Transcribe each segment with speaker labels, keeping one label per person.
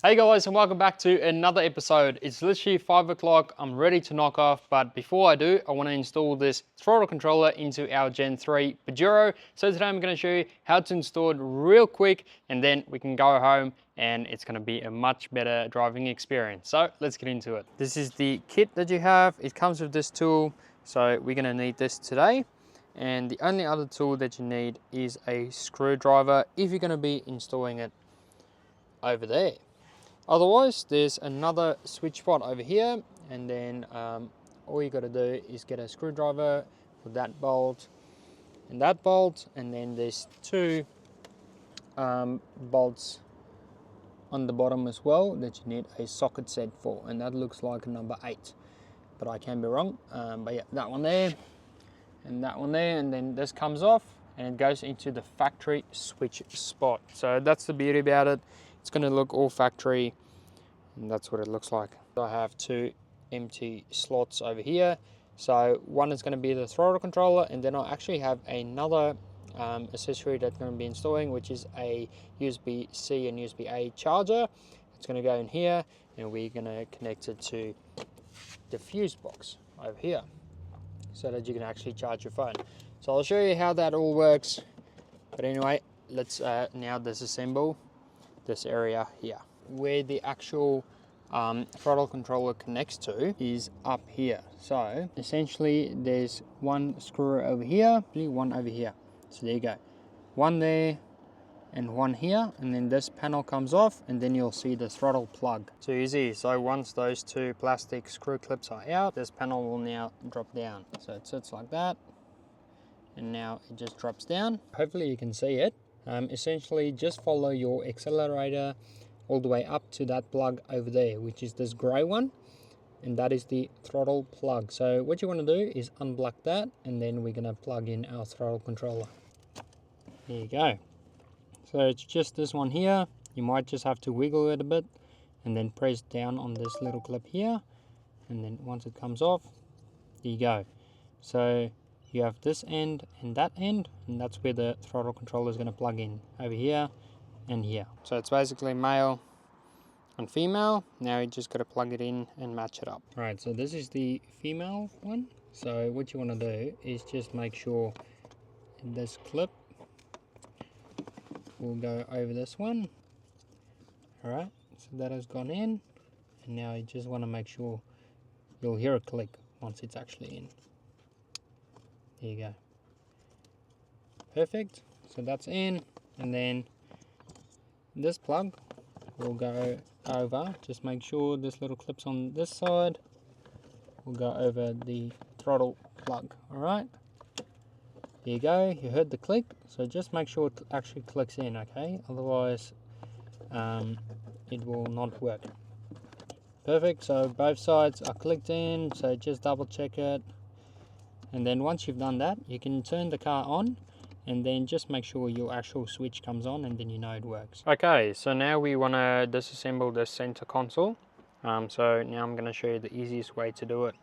Speaker 1: Hey guys, and welcome back to another episode. It's literally 5 o'clock. I'm ready to knock off, but before I do, I want to install this throttle controller into our Gen 3 Pajero. So today I'm going to show you how to install it real quick, and then we can go home and it's going to be a much better driving experience. So let's get into it. This is the kit that you have. It comes with this tool, so we're going to need this today. And the only other tool that you need is a screwdriver if you're going to be installing it over there. Otherwise, there's another switch spot over here, and then all you got to do is get a screwdriver with that bolt, and then there's two bolts on the bottom as well that you need a socket set for, and that looks like a number 8, but I can be wrong. But yeah, that one there, and that one there, and then this comes off, and it goes into the factory switch spot. So that's the beauty about it. It's going to look all factory, and that's what it looks like. I have two empty slots over here. So one is going to be the throttle controller, and then I actually have another accessory that's going to be installing, which is a USB-C and USB-A charger. It's going to go in here, and we're going to connect it to the fuse box over here so that you can actually charge your phone. So I'll show you how that all works. But anyway, let's now disassemble this area here. Where the actual throttle controller connects to is up here. So essentially there's one screw over here, one over here. So there you go. One there and one here, and then this panel comes off, and then you'll see the throttle plug. Too easy. So once those two plastic screw clips are out, this panel will now drop down. So it sits like that, and now it just drops down. Hopefully you can see it. Essentially just follow your accelerator all the way up to that plug over there, which is this grey one, and that is the throttle plug. So what you want to do is unblock that, and then we're going to plug in our throttle controller. There you go. So it's just this one here. You might just have to wiggle it a bit and then press down on this little clip here, and then once it comes off, there you go. So you have this end and that end, and that's where the throttle controller is going to plug in, over here and here. So it's basically male and female. Now you just got to plug it in and match it up. Alright, so this is the female one. So what you want to do is just make sure this clip will go over this one. Alright, so that has gone in, and now you just want to make sure you'll hear a click once it's actually in. There you go. Perfect. So that's in, and then this plug will go over. Just make sure this little clip's on this side. Will go over the throttle plug. Alright. There you go. You heard the click. So just make sure it actually clicks in, okay? Otherwise, it will not work. Perfect. So both sides are clicked in. So just double check it. And then once you've done that, you can turn the car on, and then just make sure your actual switch comes on, and then you know it works. Okay, so now we want to disassemble the center console. So now I'm going to show you the easiest way to do it.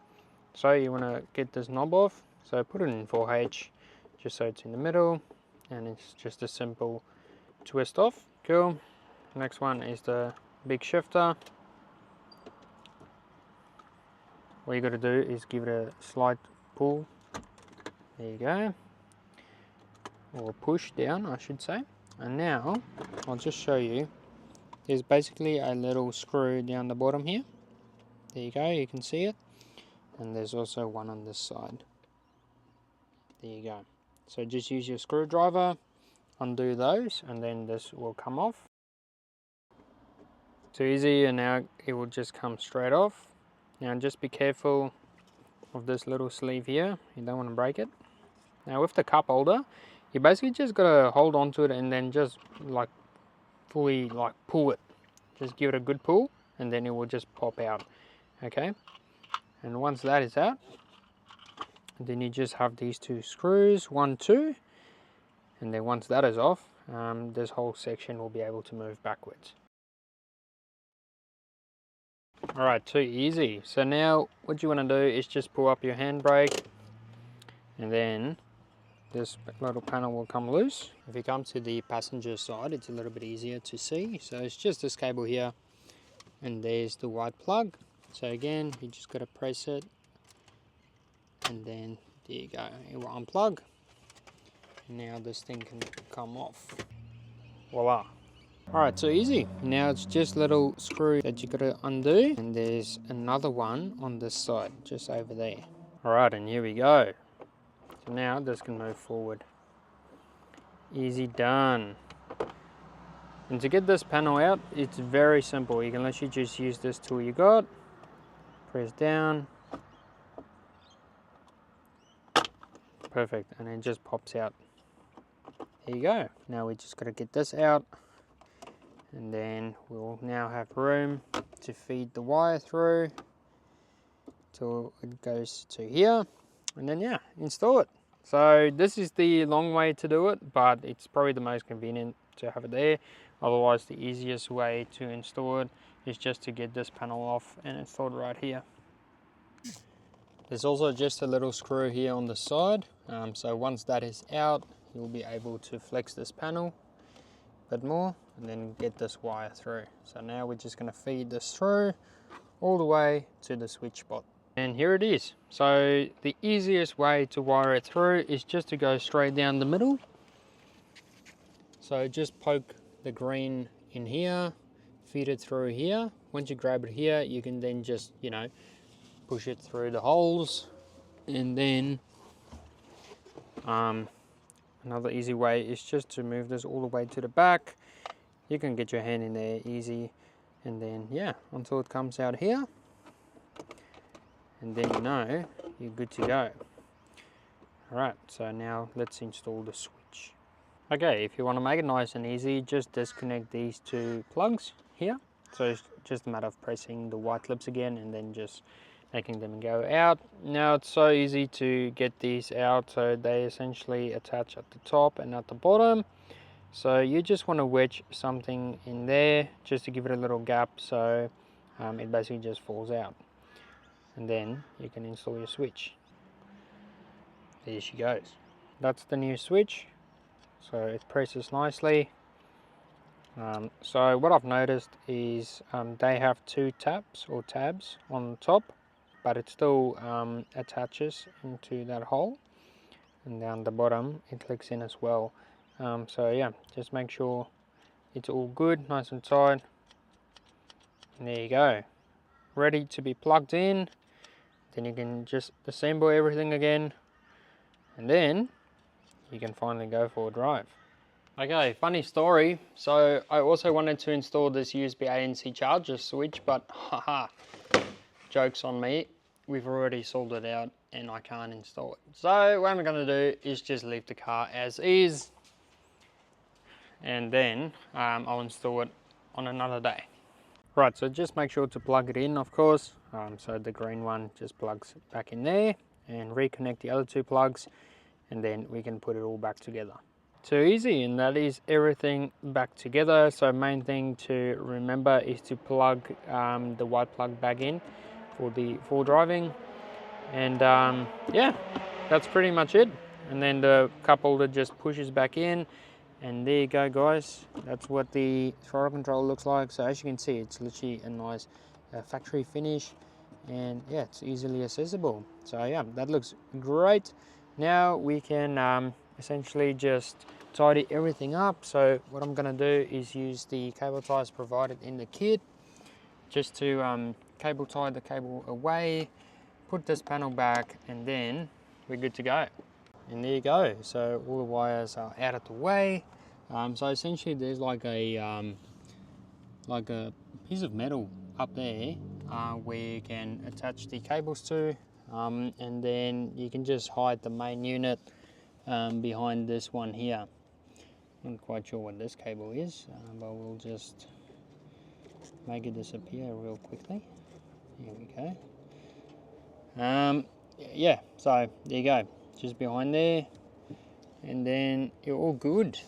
Speaker 1: So you want to get this knob off. So put it in 4H, just so it's in the middle, and it's just a simple twist off. Cool. Next one is the big shifter. What you got to do is give it a slight pull. There you go, or push down I should say. And now I'll just show you, there's basically a little screw down the bottom here. There you go, you can see it, and there's also one on this side. There you go. So just use your screwdriver, undo those, and then this will come off. Too easy, and now it will just come straight off. Now just be careful of this little sleeve here, you don't want to break it. Now with the cup holder, you basically just gotta hold on to it and then just like fully like pull it. Just give it a good pull, and then it will just pop out. Okay, and once that is out, then you just have these two screws, 1, 2, and then once that is off, this whole section will be able to move backwards. Alright, too easy. So now what you want to do is just pull up your handbrake, and then this little panel will come loose. If you come to the passenger side, it's a little bit easier to see. So it's just this cable here. And there's the white plug. So again, you just got to press it, and then there you go, it will unplug. And now this thing can come off. Voila. Alright, so easy. Now it's just little screw that you got to undo, and there's another one on this side, just over there. Alright, and here we go. So now this can move forward. Easy done. And to get this panel out, it's very simple. You can literally just use this tool you got, press down, perfect, and it just pops out. There you go. Now we just got to get this out, and then we'll now have room to feed the wire through till it goes to here, and then yeah, install it. So this is the long way to do it, but it's probably the most convenient to have it there. Otherwise, the easiest way to install it is just to get this panel off and install it right here. There's also just a little screw here on the side, so once that is out, you'll be able to flex this panel a bit more and then get this wire through. So now we're just going to feed this through all the way to the switch spot. And here it is. So the easiest way to wire it through is just to go straight down the middle. So just poke the green in here, feed it through here. Once you grab it here, you can then just, you know, push it through the holes. And then another easy way is just to move this all the way to the back. You can get your hand in there easy, and then yeah, until it comes out here, and then you know you're good to go. Alright, so now let's install the switch. Okay, if you want to make it nice and easy, just disconnect these two plugs here. So it's just a matter of pressing the white clips again and then just making them go out. Now it's so easy to get these out, so they essentially attach at the top and at the bottom. So you just want to wedge something in there just to give it a little gap, so it basically just falls out. And then you can install your switch. There she goes. That's the new switch. So it presses nicely. So what I've noticed is they have two tabs on the top, but it still attaches into that hole, and down the bottom it clicks in as well. So yeah, just make sure it's all good, nice and tight. And there you go, ready to be plugged in. Then you can just assemble everything again, and then you can finally go for a drive. Okay, funny story. So I also wanted to install this USB ANC charger switch, but haha, joke's on me. We've already sorted it out and I can't install it. So what I'm gonna do is just leave the car as is, and then I'll install it on another day. Right, so just make sure to plug it in, of course. So the green one just plugs back in there, and reconnect the other two plugs, and then we can put it all back together. Too easy, and that is everything back together. So main thing to remember is to plug the white plug back in for the full driving, and yeah, that's pretty much it. And then the cup holder just pushes back in, and there you go guys, that's what the throttle control looks like. So as you can see, it's literally a nice factory finish, and yeah, it's easily accessible. So yeah, that looks great. Now we can essentially just tidy everything up. So what I'm going to do is use the cable ties provided in the kit, just to cable tie the cable away, put this panel back, and then we're good to go. And there you go, so all the wires are out of the way. So essentially there's like a piece of metal up there where you can attach the cables to, and then you can just hide the main unit behind this one here. I'm not quite sure what this cable is, but we'll just make it disappear real quickly. Here we go. Yeah, so there you go, just behind there, and then you're all good.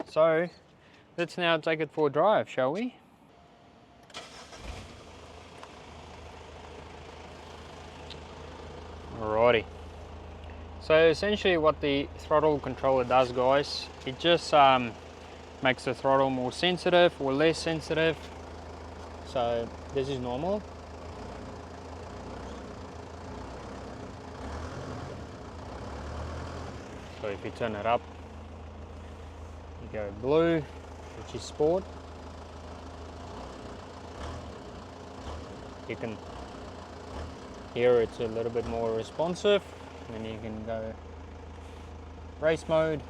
Speaker 1: So let's now take it for a drive, shall we? Alrighty. So essentially what the throttle controller does, guys, it just makes the throttle more sensitive or less sensitive. So this is normal. So if you turn it up, you go blue, which is sport. You can hear it's a little bit more responsive. Then you can go race mode.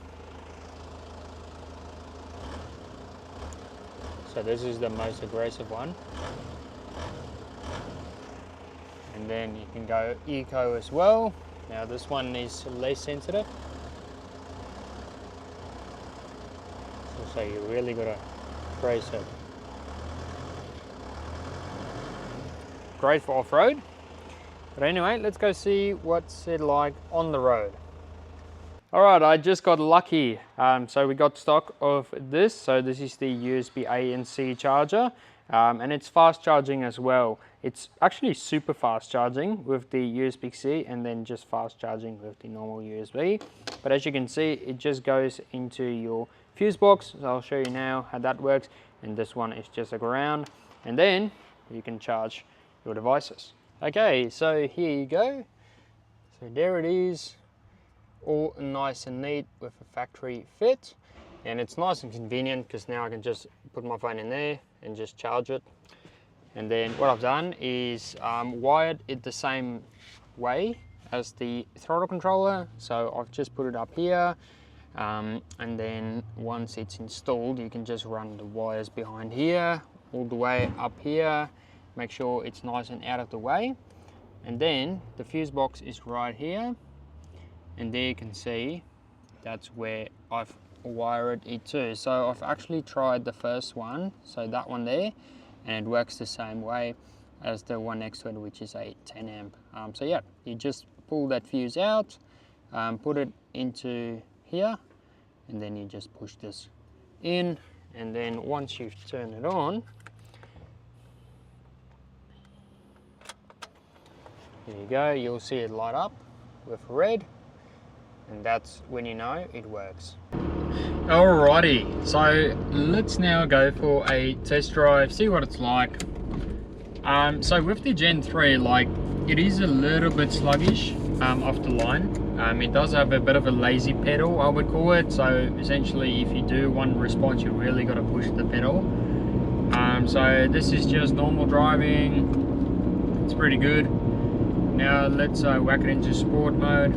Speaker 1: So this is the most aggressive one. And then you can go eco as well. Now this one is less sensitive. So you really gotta brace it. Great for off-road. But anyway, let's go see what's it like on the road. All right, I just got lucky. So we got stock of this. So this is the USB A and C charger, and it's fast charging as well. It's actually super fast charging with the USB-C and then just fast charging with the normal USB. But as you can see, it just goes into your fuse box. So I'll show you now how that works. And this one is just a ground, and then you can charge your devices. Okay, so here you go. So there it is, all nice and neat with a factory fit. And it's nice and convenient because now I can just put my phone in there and just charge it. And then what I've done is wired it the same way as the throttle controller. So I've just put it up here. And then once it's installed, you can just run the wires behind here, all the way up here. Make sure it's nice and out of the way. And then the fuse box is right here. And there you can see, that's where I've wired it to. So I've actually tried the first one, so that one there, and it works the same way as the one next to it, which is a 10 amp. So yeah, you just pull that fuse out, put it into here, and then you just push this in. And then once you've turned it on, there you go, you'll see it light up with red, and that's when you know it works. Alrighty, so let's now go for a test drive, see what it's like. So with the Gen 3, like, it is a little bit sluggish off the line. It does have a bit of a lazy pedal, I would call it. So essentially, if you do one response, you really got to push the pedal. So this is just normal driving. It's pretty good. Now let's whack it into sport mode.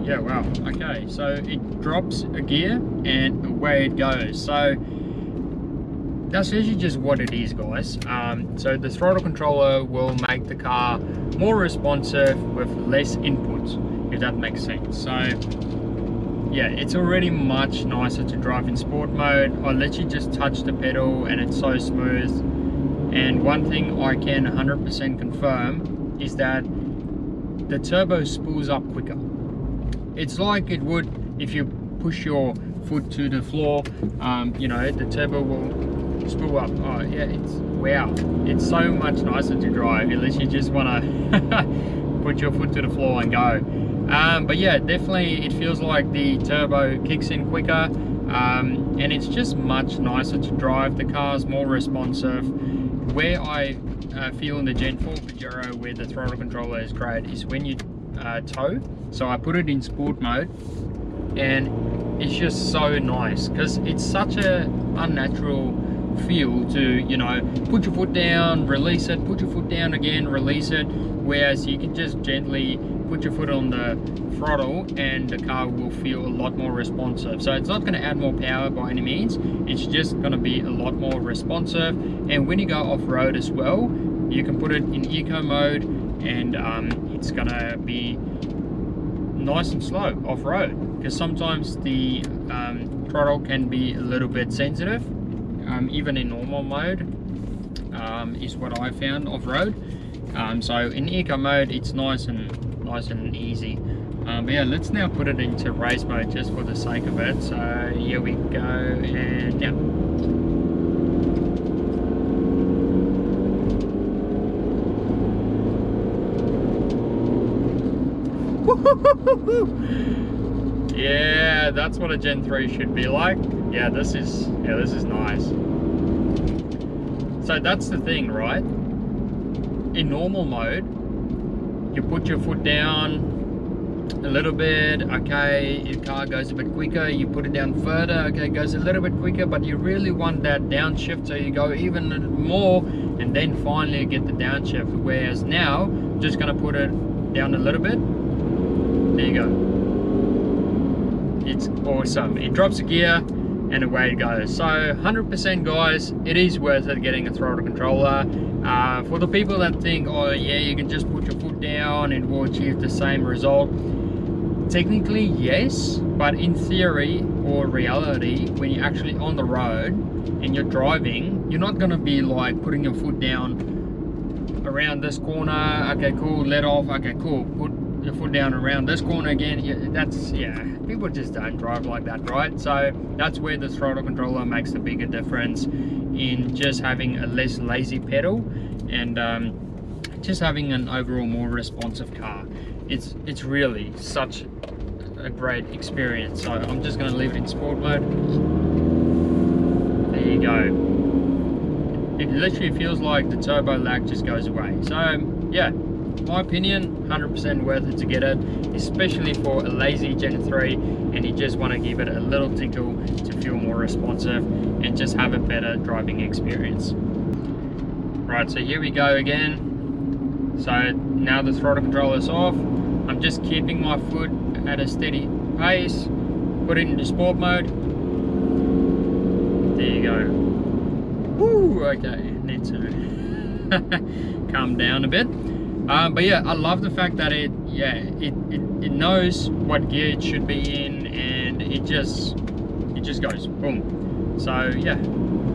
Speaker 1: Yeah, wow, okay, so it drops a gear and away it goes. So that's actually just what it is, guys. So the throttle controller will make the car more responsive with less inputs, if that makes sense. So yeah, it's already much nicer to drive in sport mode. I literally just touch the pedal and it's so smooth. And one thing I can 100% confirm is that the turbo spools up quicker. It's like it would if you push your foot to the floor, you know, the turbo will spool up. Oh yeah, it's wow. It's so much nicer to drive unless you just want to put your foot to the floor and go. But yeah, definitely it feels like the turbo kicks in quicker, and it's just much nicer to drive. The car's more responsive. Where I feel in the Gen 4 Pajero where the throttle controller is great is when you tow. So I put it in sport mode, and it's just so nice because it's such a unnatural feel to, you know, put your foot down, release it, put your foot down again, release it, whereas you can just gently put your foot on the throttle and the car will feel a lot more responsive. So it's not going to add more power by any means, it's just going to be a lot more responsive. And when you go off-road as well, you can put it in eco mode, and it's going to be nice and slow off-road, because sometimes the throttle can be a little bit sensitive, even in normal mode, is what I found off-road. So in eco mode it's nice and easy. But yeah, let's now put it into race mode just for the sake of it. So here we go, and now. Yeah, that's what a Gen 3 should be like. Yeah, this is nice. So that's the thing, right? In normal mode, you put your foot down a little bit, okay, your car goes a bit quicker, you put it down further, okay, it goes a little bit quicker, but you really want that downshift, so you go even more, and then finally get the downshift. Whereas now, I'm just gonna put it down a little bit. There you go. It's awesome. It drops a gear and away it goes. So 100% guys, it is worth it getting a throttle controller. For the people that think, oh yeah, you can just put your foot down and will achieve the same result, technically yes, but in theory or reality, when you're actually on the road and you're driving, you're not going to be like putting your foot down around this corner, okay cool, let off, okay cool, put your foot down around this corner again. Yeah, people just don't drive like that, right? So that's where the throttle controller makes the bigger difference in just having a less lazy pedal and just having an overall more responsive car. It's really such a great experience. So I'm just going to leave it in sport mode. There you go. It literally feels like the turbo lag just goes away. So yeah, my opinion, 100% worth it to get it, especially for a lazy Gen 3 and you just want to give it a little tinkle to feel more responsive and just have a better driving experience. Right, so here we go again. So now the throttle controller is off. I'm just keeping my foot at a steady pace. Put it into sport mode. There you go. Woo, okay, need to calm down a bit. But yeah, I love the fact that it knows what gear it should be in, and it just goes boom. So yeah,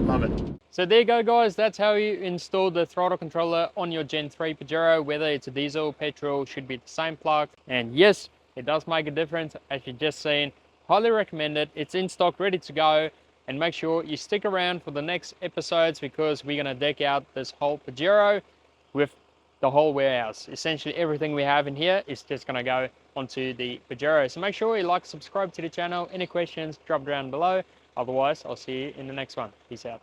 Speaker 1: love it. So there you go guys, that's how you install the throttle controller on your Gen 3 Pajero, whether it's a diesel, petrol, should be the same plug. And yes, it does make a difference, as you just seen. Highly recommend it. It's in stock, ready to go. And make sure you stick around for the next episodes, because we're gonna deck out this whole Pajero with the whole warehouse. Essentially everything we have in here is just gonna go onto the Pajero. So make sure you like, subscribe to the channel. Any questions, drop down below. Otherwise, I'll see you in the next one. Peace out.